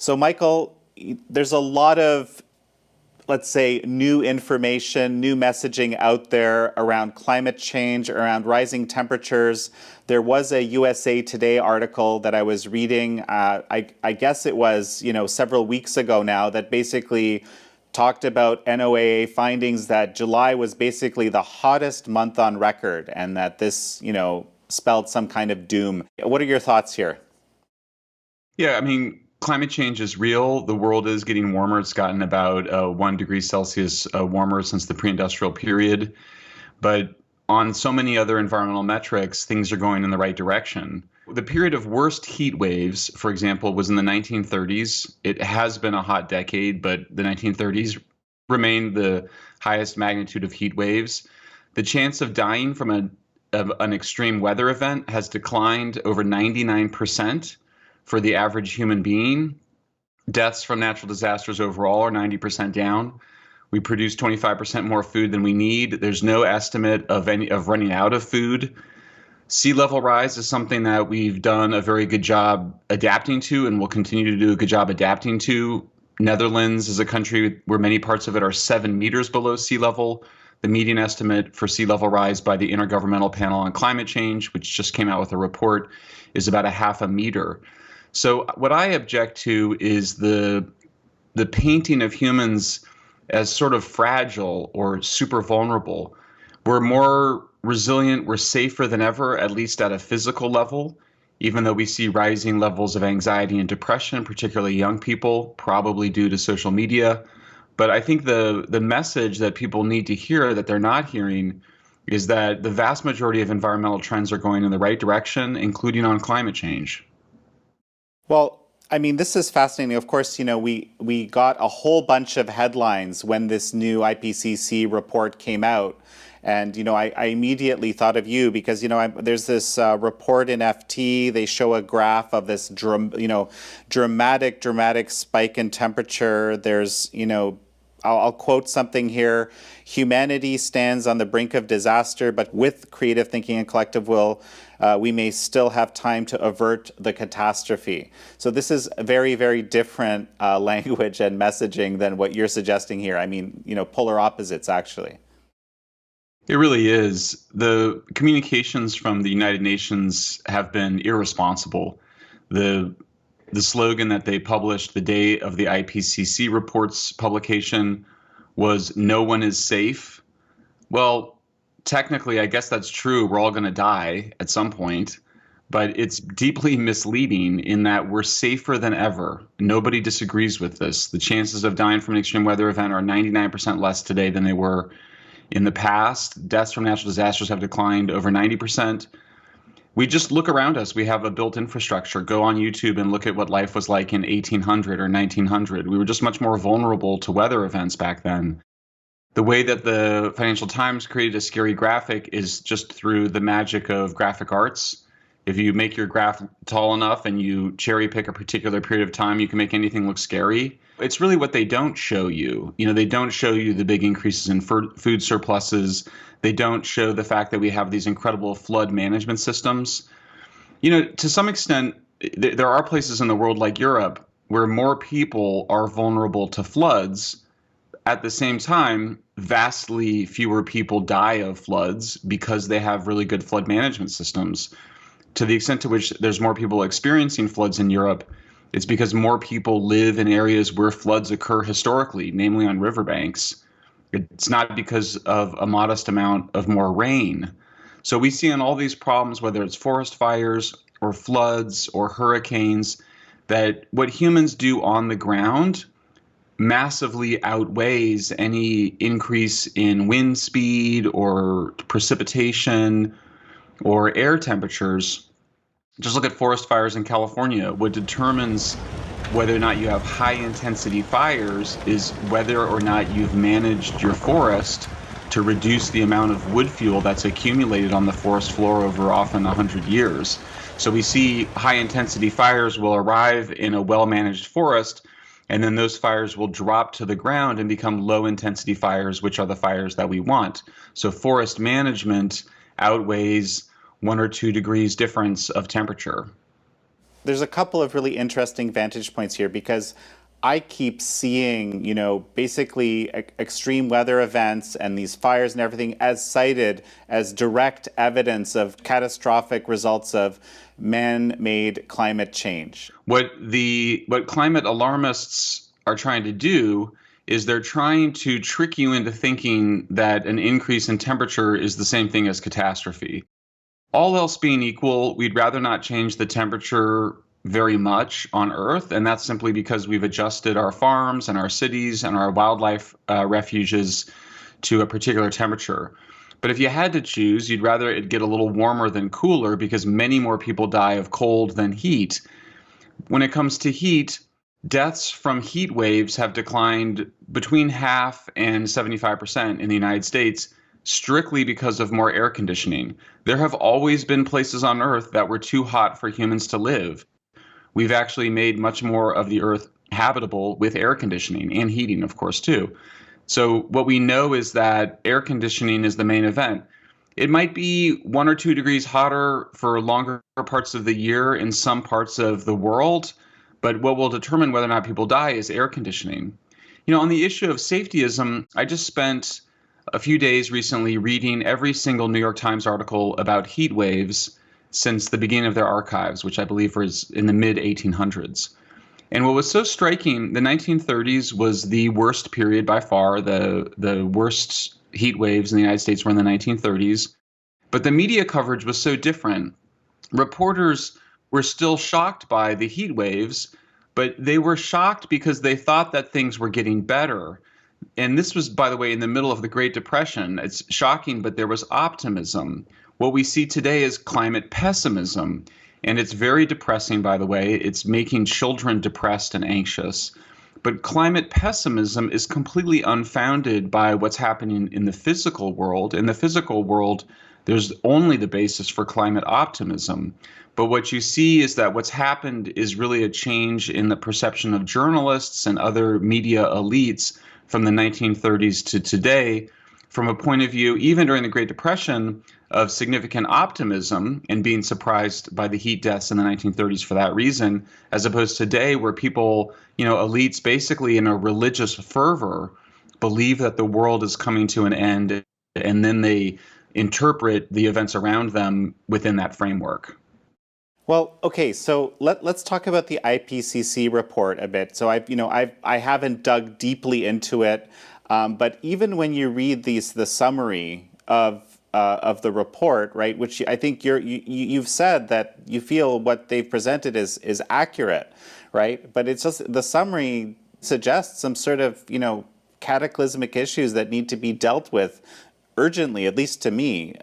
So, Michael, there's a lot of, let's say, new information, new messaging out there around climate change, around rising temperatures. There was a USA Today article that I was reading, I guess it was, several weeks ago now, that basically talked about NOAA findings that July was basically the hottest month on record and that this, spelled some kind of doom. What are your thoughts here? Yeah, I mean, climate change is real. The world is getting warmer. It's gotten about 1 degree Celsius warmer since the pre-industrial period. But on so many other environmental metrics, things are going in the right direction. The period of worst heat waves, for example, was in the 1930s. It has been a hot decade, but the 1930s remained the highest magnitude of heat waves. The chance of dying from an extreme weather event has declined over 99% for the average human being. Deaths from natural disasters overall are 90% down. We produce 25% more food than we need. There's no estimate of running out of food. Sea level rise is something that we've done a very good job adapting to and will continue to do a good job adapting to. Netherlands is a country where many parts of it are 7 meters below sea level. The median estimate for sea level rise by the Intergovernmental Panel on Climate Change, which just came out with a report, is about 0.5 meter. So what I object to is the painting of humans as sort of fragile or super vulnerable. We're more resilient, we're safer than ever, at least at a physical level, even though we see rising levels of anxiety and depression, particularly young people, probably due to social media. But I think the message that people need to hear that they're not hearing is that the vast majority of environmental trends are going in the right direction, including on climate change. Well, I mean, this is fascinating. Of course, we got a whole bunch of headlines when this new IPCC report came out. And, I immediately thought of you because, there's this report in FT. They show a graph of this, dramatic spike in temperature. There's, I'll quote something here. Humanity stands on the brink of disaster, but with creative thinking and collective will, we may still have time to avert the catastrophe. So this is a very, very different language and messaging than what you're suggesting here. I mean, polar opposites, actually. It really is. The communications from the United Nations have been irresponsible. The slogan that they published the day of the IPCC report's publication was "No one is safe." Well, technically, I guess that's true. We're all going to die at some point, but it's deeply misleading in that we're safer than ever. Nobody disagrees with this. The chances of dying from an extreme weather event are 99% less today than they were in the past. Deaths from natural disasters have declined over 90%. We just look around us. We have a built infrastructure. Go on YouTube and look at what life was like in 1800 or 1900. We were just much more vulnerable to weather events back then. The way that the Financial Times created a scary graphic is just through the magic of graphic arts. If you make your graph tall enough and you cherry pick a particular period of time, you can make anything look scary. It's really what they don't show you. They don't show you the big increases in food surpluses. They don't show the fact that we have these incredible flood management systems. To some extent, there are places in the world like Europe where more people are vulnerable to floods. At the same time, vastly fewer people die of floods because they have really good flood management systems. To the extent to which there's more people experiencing floods in Europe, it's because more people live in areas where floods occur historically, namely on riverbanks. It's not because of a modest amount of more rain. So we see in all these problems, whether it's forest fires or floods or hurricanes, that what humans do on the ground massively outweighs any increase in wind speed or precipitation or air temperatures. Just look at forest fires in California. What determines whether or not you have high intensity fires is whether or not you've managed your forest to reduce the amount of wood fuel that's accumulated on the forest floor over often 100 years. So we see high intensity fires will arrive in a well-managed forest, and then those fires will drop to the ground and become low intensity fires, which are the fires that we want. So forest management outweighs 1 or 2 degrees difference of temperature. there's a couple of really interesting vantage points here because I keep seeing, basically extreme weather events and these fires and everything as cited as direct evidence of catastrophic results of man-made climate change. What climate alarmists are trying to do is they're trying to trick you into thinking that an increase in temperature is the same thing as catastrophe. All else being equal, we'd rather not change the temperature very much on Earth, and that's simply because we've adjusted our farms and our cities and our wildlife refuges to a particular temperature. But if you had to choose, you'd rather it get a little warmer than cooler because many more people die of cold than heat. When it comes to heat, deaths from heat waves have declined between half and 75% in the United States, strictly because of more air conditioning. There have always been places on Earth that were too hot for humans to live. We've actually made much more of the Earth habitable with air conditioning and heating, of course, too. So what we know is that air conditioning is the main event. It might be 1 or 2 degrees hotter for longer parts of the year in some parts of the world, but what will determine whether or not people die is air conditioning. On the issue of safetyism, I just spent a few days recently reading every single New York Times article about heat waves since the beginning of their archives, which I believe was in the mid-1800s. And what was so striking, the 1930s was the worst period by far. The worst heat waves in the United States were in the 1930s. But the media coverage was so different. Reporters were still shocked by the heat waves, but they were shocked because they thought that things were getting better. And this was, by the way, in the middle of the Great Depression. It's shocking, but there was optimism. What we see today is climate pessimism. And it's very depressing, by the way. It's making children depressed and anxious. But climate pessimism is completely unfounded by what's happening in the physical world. In the physical world, there's only the basis for climate optimism. But what you see is that what's happened is really a change in the perception of journalists and other media elites from the 1930s to today, from a point of view, even during the Great Depression, of significant optimism and being surprised by the heat deaths in the 1930s for that reason, as opposed to today where people, elites basically in a religious fervor believe that the world is coming to an end, and then they interpret the events around them within that framework. Well, okay, so let's talk about the IPCC report a bit. So I haven't dug deeply into it, but even when you read the summary of the report, right, which I think you've said that you feel what they've presented is accurate, right? But it's just the summary suggests some sort of cataclysmic issues that need to be dealt with urgently, at least to me.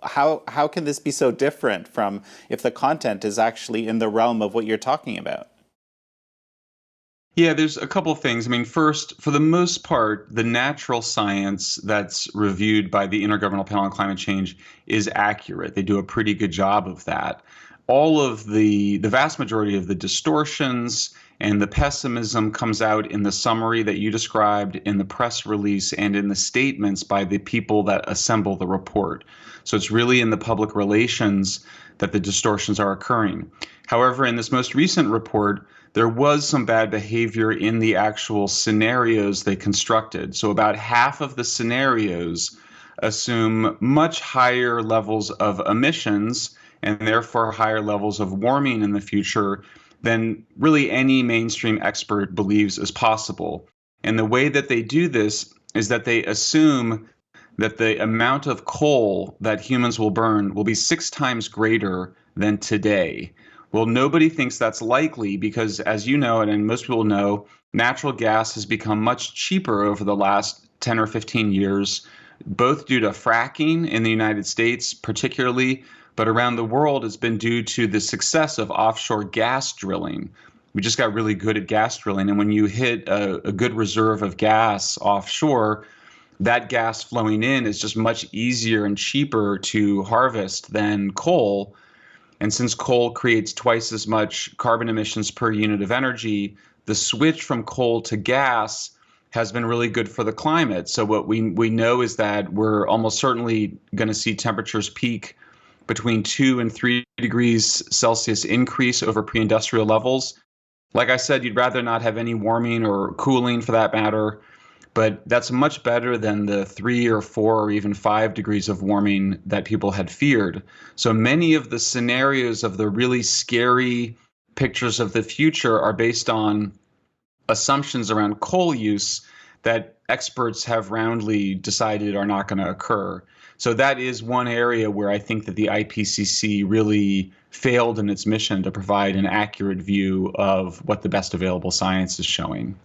How can this be so different from if the content is actually in the realm of what you're talking about? Yeah, there's a couple of things. I mean, first, for the most part, the natural science that's reviewed by the Intergovernmental Panel on Climate Change is accurate. They do a pretty good job of that. All of the vast majority of the distortions and the pessimism comes out in the summary that you described, in the press release, and in the statements by the people that assemble the report. So it's really in the public relations that the distortions are occurring. However, in this most recent report, there was some bad behavior in the actual scenarios they constructed. So about half of the scenarios assume much higher levels of emissions and therefore higher levels of warming in the future than really any mainstream expert believes is possible. And the way that they do this is that they assume that the amount of coal that humans will burn will be 6 times greater than today. Well, nobody thinks that's likely because, as you know, and most people know, natural gas has become much cheaper over the last 10 or 15 years, both due to fracking in the United States particularly, but around the world it's been due to the success of offshore gas drilling. We just got really good at gas drilling, and when you hit a good reserve of gas offshore, that gas flowing in is just much easier and cheaper to harvest than coal. And since coal creates twice as much carbon emissions per unit of energy, the switch from coal to gas has been really good for the climate. So what we know is that we're almost certainly going to see temperatures peak between 2 and 3 degrees Celsius increase over pre-industrial levels. Like I said, you'd rather not have any warming or cooling for that matter, but that's much better than the 3 or 4 or even 5 degrees of warming that people had feared. So many of the scenarios of the really scary pictures of the future are based on assumptions around coal use that experts have roundly decided are not going to occur. So that is one area where I think that the IPCC really failed in its mission to provide an accurate view of what the best available science is showing.